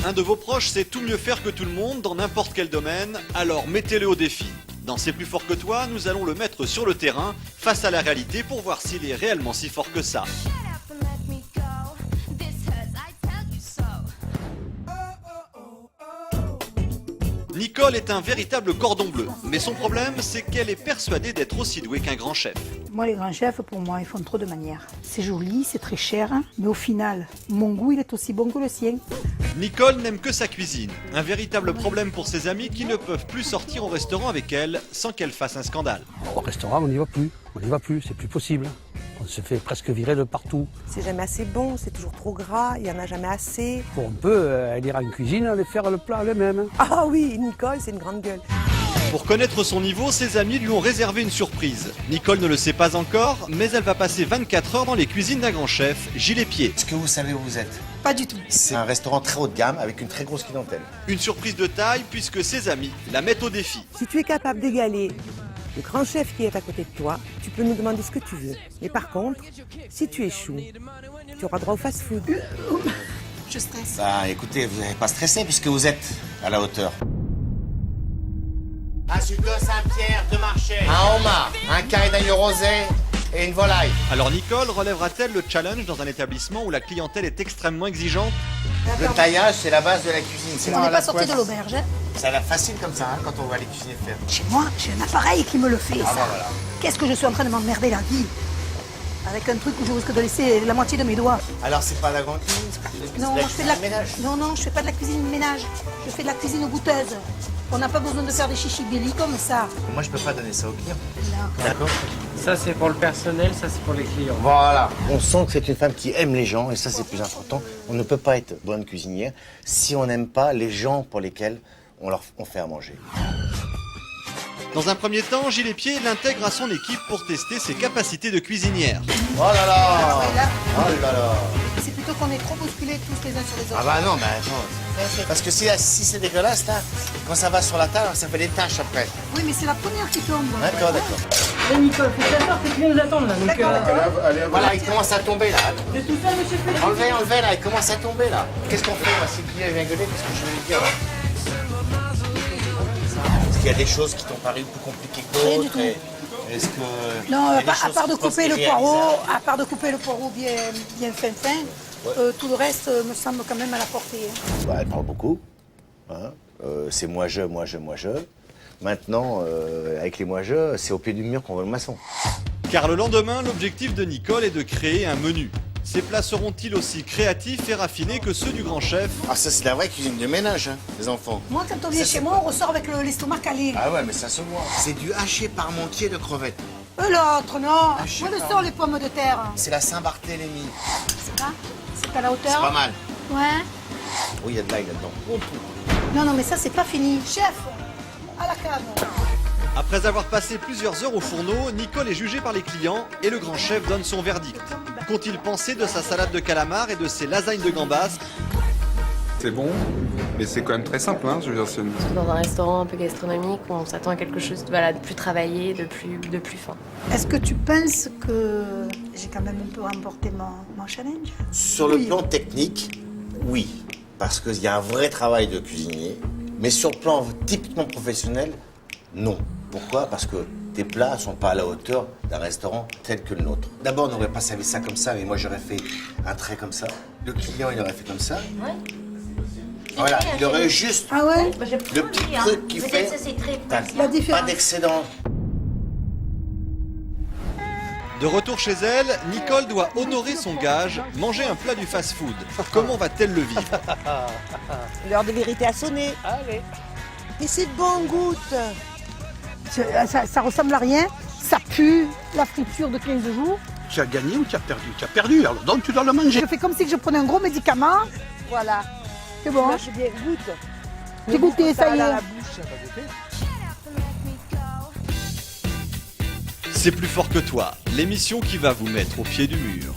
Un de vos proches sait tout mieux faire que tout le monde dans n'importe quel domaine, alors mettez-le au défi. Dans C'est plus fort que toi, nous allons le mettre sur le terrain, face à la réalité pour voir s'il est réellement si fort que ça. Nicole est un véritable cordon bleu, mais son problème c'est qu'elle est persuadée d'être aussi douée qu'un grand chef. Moi, les grands chefs, pour moi, ils font trop de manières. C'est joli, c'est très cher, mais au final, mon goût, il est aussi bon que le sien. Nicole n'aime que sa cuisine, un véritable problème pour ses amis qui ne peuvent plus sortir au restaurant avec elle sans qu'elle fasse un scandale. Au restaurant, on n'y va plus, c'est plus possible. On se fait presque virer de partout. C'est jamais assez bon, c'est toujours trop gras, il n'y en a jamais assez. On peut aller en cuisine, aller faire le plat elle-même. Ah oui, Nicole, c'est une grande gueule. Pour connaître son niveau, ses amis lui ont réservé une surprise. Nicole ne le sait pas encore, mais elle va passer 24 heures dans les cuisines d'un grand chef, Gilles Pied. Est-ce que vous savez où vous êtes? Pas du tout. C'est un restaurant très haut de gamme avec une très grosse clientèle. Une surprise de taille puisque ses amis la mettent au défi. Si tu es capable d'égaler le grand chef qui est à côté de toi, tu peux nous demander ce que tu veux. Mais par contre, si tu échoues, tu auras droit au fast-food. Je stresse. Bah écoutez, vous n'avez pas stressé puisque vous êtes à la hauteur. Un sucre de Saint-Pierre de Marchais, un homard, un carré d'agneau rosé et une volaille. Alors Nicole relèvera-t-elle le challenge dans un établissement où la clientèle est extrêmement exigeante? Le taillage, c'est la base de la cuisine. On n'est pas sorti de l'auberge. Hein. Ça a l'air facile comme ça hein, quand on voit les cuisiniers faire. Chez moi, j'ai un appareil qui me le fait, ça. bah voilà. Qu'est-ce que je suis en train de m'emmerder la vie avec un truc où je risque de laisser la moitié de mes doigts. Alors c'est pas la grande cuisine, c'est Non, la je fais de la... ménage. non, je fais pas de la cuisine de ménage. Je fais de la cuisine goûteuse. On n'a pas besoin de faire des chichibellis comme ça. Moi je peux pas donner ça aux clients. Non. D'accord. Ça c'est pour le personnel, ça c'est pour les clients. Voilà. On sent que c'est une femme qui aime les gens et ça c'est plus important. On ne peut pas être bonne cuisinière si on n'aime pas les gens pour lesquels on fait à manger. Dans un premier temps, Gilles Pied l'intègre à son équipe pour tester ses capacités de cuisinière. Oh là là. Et là, Oh là là. c'est plutôt qu'on est trop bousculés tous les uns sur les autres. Ah bah non, bah attends. Parce que si c'est dégueulasse là, quand ça va sur la table, ça fait des taches après. Oui, mais c'est la première qui tombe. D'accord, d'accord. Et Nicole, faut que ça sorte, les clients nous attendent là. Donc, Voilà, il commence à tomber là. c'est tout ça, monsieur Félix. Enlevez là, il commence à tomber là. Qu'est-ce qu'on fait moi si le client vient gueuler, qu'est-ce que je vais lui dire là? Est-ce qu'il y a des choses qui t'ont paru plus compliquées que Rien du d'autres tout. Est-ce que Non, il y a des à choses part que de tu penses couper le irréalisables? poireau, bien fin, tout le reste me semble quand même à la portée. Hein. Bah, elle parle beaucoup. Hein. C'est moi je. Maintenant, avec les moi-je, c'est au pied du mur qu'on voit le maçon. Car le lendemain, l'objectif de Nicole est de créer un menu. Ces plats seront-ils aussi créatifs et raffinés que ceux du grand chef? Ah ça c'est la vraie cuisine de ménage, hein, les enfants. Moi, quand on vient Ça, chez c'est moi, pas- on ressort avec l'estomac calé. Ah ouais, mais ça se voit. C'est du haché parmentier de crevettes. L'autre, non. je sais Moi, le pas. sort les pommes de terre. C'est la Saint-Barthélemy. C'est ça? C'est à la C'est pas hauteur? mal. Ouais. Oui, il y a de l'ail là-dedans. Non, mais ça, c'est pas fini. Chef, à la cave. Après avoir passé plusieurs heures au fourneau, Nicole est jugée par les clients et le grand chef donne son verdict. Qu'ont-ils pensé de sa salade de calamar et de ses lasagnes de gambas? C'est bon, mais c'est quand même très simple, hein, je veux dire, c'est une... Dans un restaurant un peu gastronomique, on s'attend à quelque chose de plus travaillé, de plus fin. Est-ce que tu penses que j'ai quand même un peu remporté mon challenge? Sur le Oui. plan technique, oui. Parce qu'il y a un vrai travail de cuisinier. Mais sur le plan typiquement professionnel, non. Pourquoi? Parce que tes plats ne sont pas à la hauteur d'un restaurant tel que le nôtre. D'abord, on n'aurait pas servi ça comme ça, mais moi j'aurais fait un trait comme ça. Le client, il aurait fait comme ça. Voilà, il aurait juste Ah ouais? le petit truc qui fait. T'as La différence. pas d'excédent. De retour chez elle, Nicole doit honorer son gage, manger un plat du fast-food. Comment va-t-elle le vivre? L'heure de vérité a sonné. Allez. Mais c'est bon, goûte. Ça ressemble à rien. Ça pue la friture de 15 jours. Tu as gagné ou tu as perdu? Tu as perdu, alors donc tu dois le manger. Je fais comme si je prenais un gros médicament. Voilà. C'est bon. Marche bien, goûte. J'ai goûté, ça y dans est. la bouche. C'est plus fort que toi, l'émission qui va vous mettre au pied du mur.